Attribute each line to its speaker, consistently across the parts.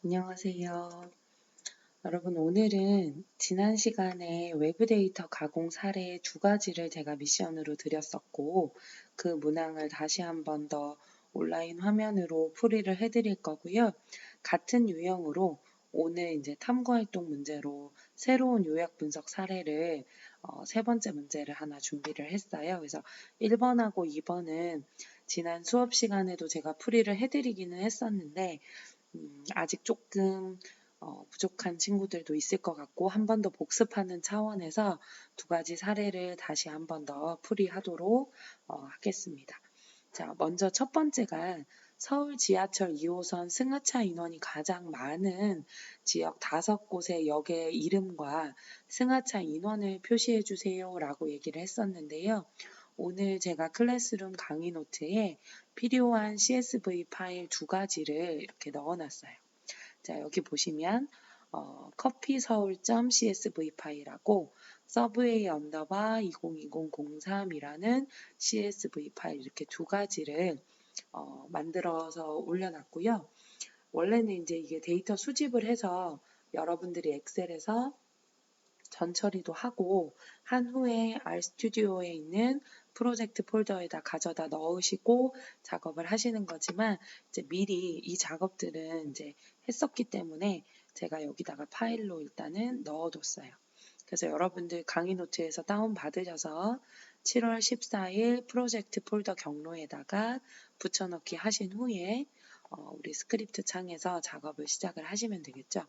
Speaker 1: 안녕하세요. 여러분, 오늘은 지난 시간에 외부 데이터 가공 사례 두 가지를 제가 미션으로 드렸었고, 그 문항을 다시 한 번 더 온라인 화면으로 풀이를 해드릴 거고요. 같은 유형으로 오늘 이제 탐구활동 문제로 새로운 요약 분석 사례를 세 번째 문제를 하나 준비를 했어요. 그래서 1번하고 2번은 지난 수업 시간에도 제가 풀이를 해드리기는 했었는데, 아직 조금 부족한 친구들도 있을 것 같고 한 번 더 복습하는 차원에서 두 가지 사례를 다시 한 번 더 풀이하도록 하겠습니다. 자, 먼저 첫 번째가 서울 지하철 2호선 승하차 인원이 가장 많은 지역 5곳의 역의 이름과 승하차 인원을 표시해 주세요 라고 얘기를 했었는데요. 오늘 제가 클래스룸 강의 노트에 필요한 CSV 파일 두 가지를 이렇게 넣어놨어요. 자, 여기 보시면 커피서울.csv 파일하고 서브웨이 언더바 202003이라는 CSV 파일 이렇게 두 가지를 만들어서 올려놨고요. 원래는 이제 이게 데이터 수집을 해서 여러분들이 엑셀에서 전 처리도 하고 한 후에 RStudi오에 있는 프로젝트 폴더에다 가져다 넣으시고 작업을 하시는 거지만 이제 미리 이 작업들은 이제 했었기 때문에 제가 여기다가 파일로 일단은 넣어뒀어요. 그래서 여러분들 강의 노트에서 다운 받으셔서 7월 14일 프로젝트 폴더 경로에다가 붙여넣기 하신 후에 우리 스크립트 창에서 작업을 시작을 하시면 되겠죠.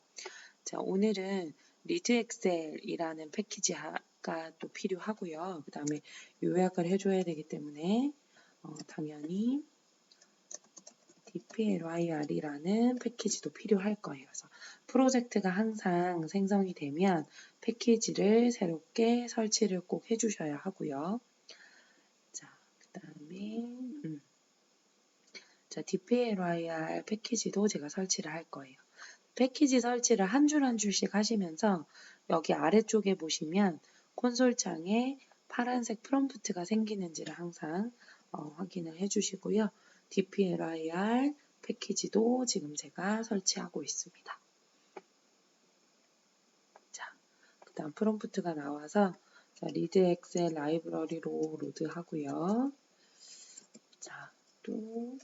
Speaker 1: 자, 오늘은 리드 엑셀이라는 패키지가 또 필요하고요. 그 다음에 요약을 해줘야 되기 때문에 당연히 dplyr이라는 패키지도 필요할 거예요. 그래서 프로젝트가 항상 생성이 되면 패키지를 새롭게 설치를 꼭 해주셔야 하고요. 자, 그 다음에 자, dplyr 패키지도 제가 설치를 할 거예요. 패키지 설치를 한 줄 한 줄씩 하시면서 여기 아래쪽에 보시면 콘솔 창에 파란색 프롬프트가 생기는지를 항상 확인을 해주시고요. dplyr 패키지도 지금 제가 설치하고 있습니다. 자, 그 다음 프롬프트가 나와서 자, 리드 엑셀 라이브러리로 로드하고요. 자, 또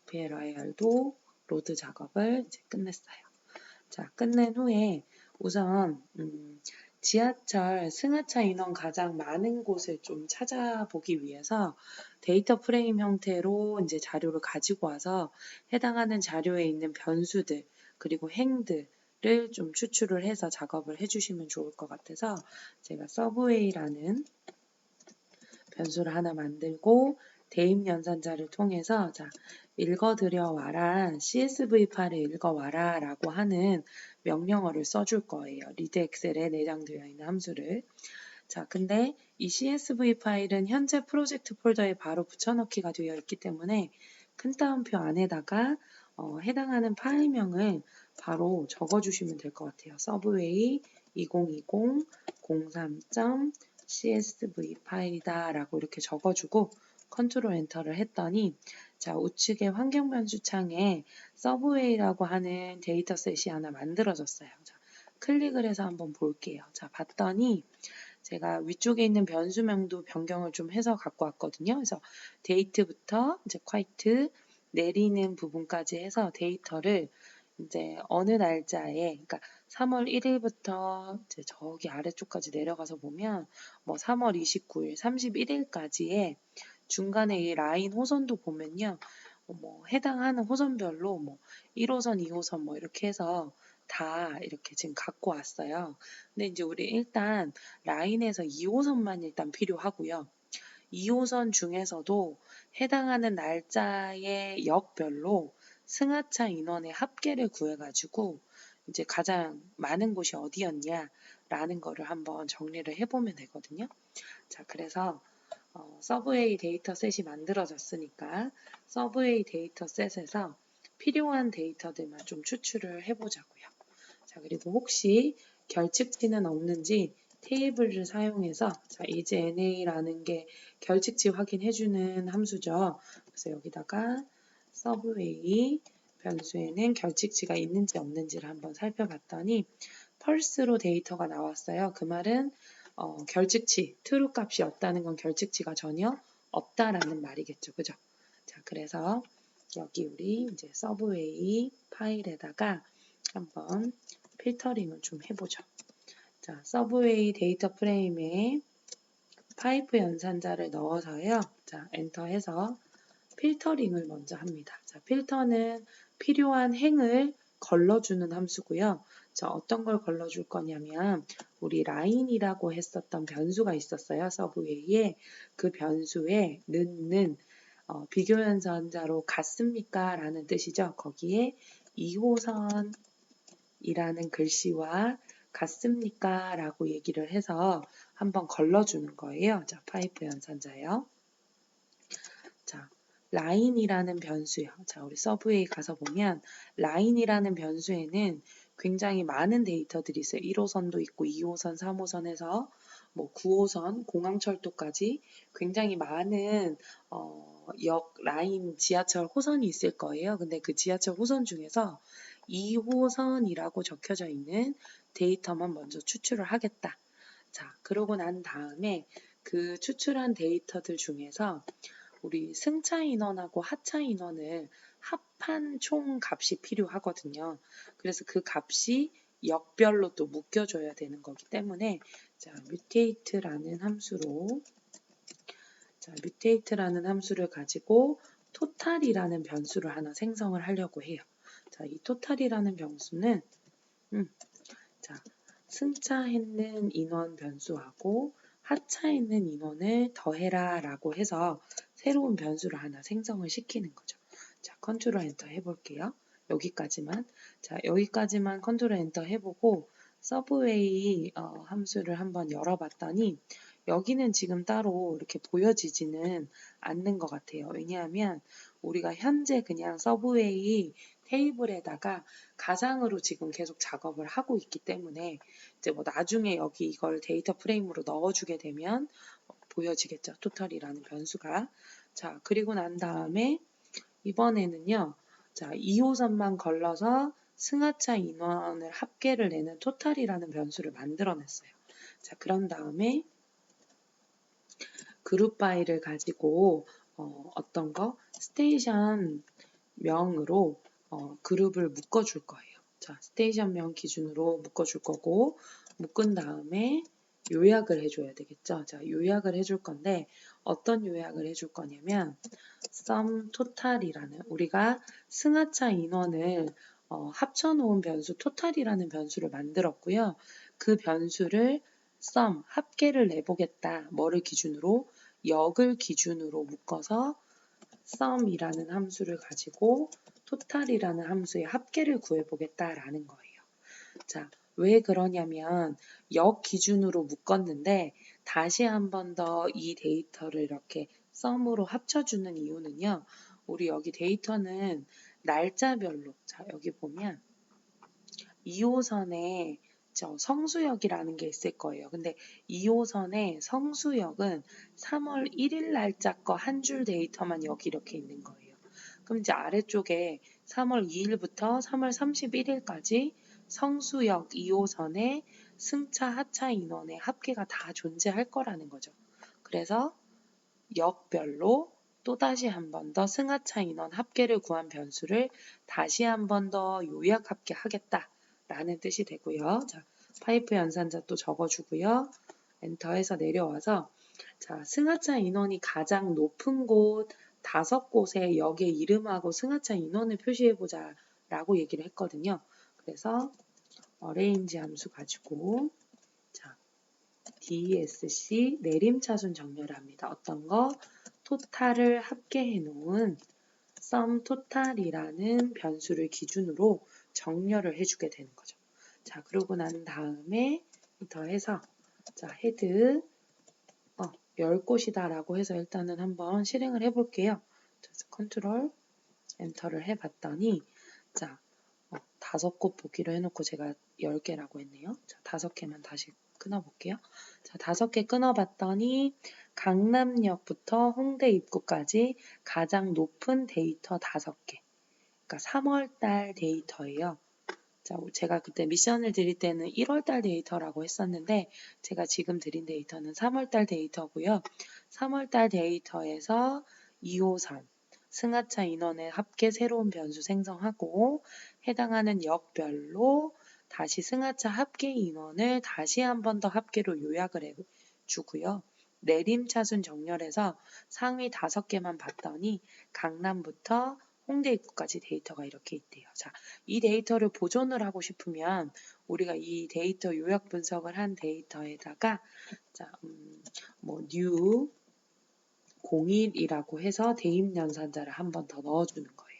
Speaker 1: dplyr도 로드 작업을 이제 끝냈어요. 자, 끝낸 후에 우선 지하철 승하차 인원 가장 많은 곳을 좀 찾아보기 위해서 데이터 프레임 형태로 이제 자료를 가지고 와서 해당하는 자료에 있는 변수들 그리고 행들을 좀 추출을 해서 작업을 해주시면 좋을 것 같아서 제가 서브웨이라는 변수를 하나 만들고 대입 연산자를 통해서 자, 읽어들여와라, CSV 파일을 읽어와라 라고 하는 명령어를 써줄 거예요. 리드 엑셀에 내장되어 있는 함수를. 자, 근데 이 CSV 파일은 현재 프로젝트 폴더에 바로 붙여넣기가 되어 있기 때문에 큰 따옴표 안에다가 해당하는 파일명을 바로 적어주시면 될 것 같아요. 서브웨이 2020-03.csv 파일이다 라고 이렇게 적어주고 컨트롤 엔터를 했더니 자, 우측에 환경 변수 창에 서브웨이라고 하는 데이터셋이 하나 만들어졌어요. 자, 클릭을 해서 한번 볼게요. 자, 봤더니 제가 위쪽에 있는 변수명도 변경을 좀 해서 갖고 왔거든요. 그래서 데이트부터 이제 콰이트 내리는 부분까지 해서 데이터를 이제 어느 날짜에, 그러니까 3월 1일부터 이제 저기 아래쪽까지 내려가서 보면 뭐 3월 29일, 31일까지의 중간에 이 라인 호선도 보면요. 뭐 해당하는 호선별로 뭐 1호선, 2호선 뭐 이렇게 해서 다 이렇게 지금 갖고 왔어요. 근데 이제 우리 일단 라인에서 2호선만 일단 필요하고요. 2호선 중에서도 해당하는 날짜의 역별로 승하차 인원의 합계를 구해가지고 이제 가장 많은 곳이 어디였냐라는 거를 한번 정리를 해보면 되거든요. 자, 그래서 서브웨이 데이터셋이 만들어졌으니까 서브웨이 데이터셋에서 필요한 데이터들만 좀 추출을 해보자고요. 자, 그리고 혹시 결측치는 없는지 테이블을 사용해서 자, 이제 NA라는 게 결측치 확인해주는 함수죠. 그래서 여기다가 서브웨이 변수에는 결칙치가 있는지 없는지를 한번 살펴봤더니 펄스로 데이터가 나왔어요. 그 말은 결칙치, true 값이 없다는 건 결칙치가 전혀 없다라는 말이겠죠. 그죠? 자, 그래서 여기 우리 이제 서브웨이 파일에다가 한번 필터링을 좀 해보죠. 자, 서브웨이 데이터 프레임에 파이프 연산자를 넣어서요. 자, 엔터해서 필터링을 먼저 합니다. 자, 필터는 필요한 행을 걸러주는 함수고요. 자, 어떤 걸 걸러줄 거냐면 우리 라인이라고 했었던 변수가 있었어요. 서브웨이에 그 변수에 는 비교 연산자로 같습니까? 라는 뜻이죠. 거기에 2호선이라는 글씨와 같습니까? 라고 얘기를 해서 한번 걸러주는 거예요. 자, 파이프 연산자요. 자, 라인이라는 변수요. 자, 우리 서브웨이 가서 보면 라인이라는 변수에는 굉장히 많은 데이터들이 있어요. 1호선도 있고 2호선, 3호선 해서 뭐 9호선, 공항철도까지 굉장히 많은 역, 라인, 지하철 호선이 있을 거예요. 근데 그 지하철 호선 중에서 2호선이라고 적혀져 있는 데이터만 먼저 추출을 하겠다. 자, 그러고 난 다음에 그 추출한 데이터들 중에서 우리 승차 인원하고 하차 인원을 합한 총 값이 필요하거든요. 그래서 그 값이 역별로 또 묶여줘야 되는 거기 때문에 자, mutate라는 함수를 가지고 total이라는 변수를 하나 생성을 하려고 해요. 자, 이 total이라는 변수는 자, 승차했는 인원 변수하고 하차했는 인원을 더해라 라고 해서 새로운 변수를 하나 생성을 시키는 거죠. 자, 컨트롤 엔터 해볼게요. 여기까지만. 자, 여기까지만 컨트롤 엔터 해보고 서브웨이 함수를 한번 열어봤더니 여기는 지금 따로 이렇게 보여지지는 않는 것 같아요. 왜냐하면 우리가 현재 그냥 서브웨이 테이블에다가 가상으로 지금 계속 작업을 하고 있기 때문에 이제 뭐 나중에 여기 이걸 데이터 프레임으로 넣어주게 되면 보여지겠죠. 토탈이라는 변수가. 자, 그리고 난 다음에 이번에는요. 자, 2호선만 걸러서 승하차 인원을 합계를 내는 토탈이라는 변수를 만들어냈어요. 자, 그런 다음에 그룹 파일을 가지고 어떤 거 스테이션 명으로 그룹을 묶어줄 거예요. 자, 스테이션명 기준으로 묶어줄 거고 묶은 다음에 요약을 해줘야 되겠죠. 자, 요약을 해줄 건데 어떤 요약을 해줄 거냐면 sum total이라는 우리가 승하차 인원을 합쳐놓은 변수 total이라는 변수를 만들었고요. 그 변수를 sum 합계를 내보겠다. 뭐를 기준으로? 역을 기준으로 묶어서 sum이라는 함수를 가지고 total이라는 함수의 합계를 구해보겠다라는 거예요. 자, 왜 그러냐면 역 기준으로 묶었는데 다시 한 번 더 이 데이터를 이렇게 sum으로 합쳐주는 이유는요. 우리 여기 데이터는 날짜별로 자, 여기 보면 2호선에 성수역이라는 게 있을 거예요. 근데 2호선의 성수역은 3월 1일 날짜 거 한 줄 데이터만 여기 이렇게 있는 거예요. 그럼 이제 아래쪽에 3월 2일부터 3월 31일까지 성수역 2호선의 승차, 하차 인원의 합계가 다 존재할 거라는 거죠. 그래서 역별로 또다시 한 번 더 승하차 인원 합계를 구한 변수를 다시 한 번 더 요약 합계하겠다 라는 뜻이 되고요. 자, 파이프 연산자 또 적어주고요. 엔터해서 내려와서 자, 승하차 인원이 가장 높은 곳 5곳의 역의 이름하고 승하차 인원을 표시해보자 라고 얘기를 했거든요. 그래서 arrange 함수 가지고 자, DSC 내림차순 정렬을 합니다. 어떤 거? 토탈을 합계해 놓은 sum total이라는 변수를 기준으로 정렬을 해주게 되는 거죠. 자, 그러고 난 다음에 더해서 자, 헤드 10곳이다 라고 해서 일단은 한번 실행을 해볼게요. 그래서 컨트롤 엔터를 해봤더니 자, 5곳 보기로 해놓고 제가 10개라고 했네요. 자, 5개만 다시 끊어볼게요. 자, 5개 끊어봤더니 강남역부터 홍대 입구까지 가장 높은 데이터 5개 그러니까 3월 달 데이터예요. 자, 제가 그때 미션을 드릴 때는 1월 달 데이터라고 했었는데 제가 지금 드린 데이터는 3월 달 데이터고요. 3월 달 데이터에서 253 승하차 인원의 합계 새로운 변수 생성하고 해당하는 역별로 다시 승하차 합계 인원을 다시 한 번 더 합계로 요약을 해주고요. 내림차순 정렬해서 상위 5개만 봤더니 강남부터 홍대 입구까지 데이터가 이렇게 있대요. 자, 이 데이터를 보존을 하고 싶으면 우리가 이 데이터 요약 분석을 한 데이터에다가 자, new 01이라고 해서 대입 연산자를 한 번 더 넣어주는 거예요.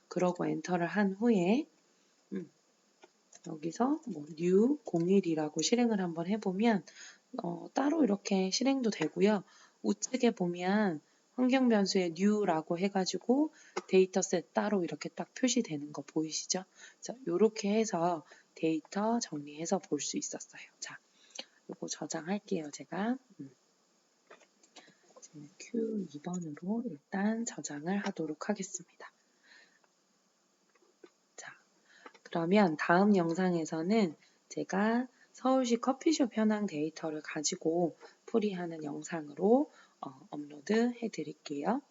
Speaker 1: 그러고 엔터를 한 후에 여기서 new 01이라고 실행을 한번 해보면 따로 이렇게 실행도 되고요. 우측에 보면 환경 변수에 new라고 해가지고 데이터셋 따로 이렇게 딱 표시되는 거 보이시죠? 자, 요렇게 해서 데이터 정리해서 볼 수 있었어요. 자, 요거 저장할게요, 제가. Q2번으로 일단 저장을 하도록 하겠습니다. 자, 그러면 다음 영상에서는 제가 서울시 커피숍 현황 데이터를 가지고 풀이하는 영상으로 업로드 해드릴게요.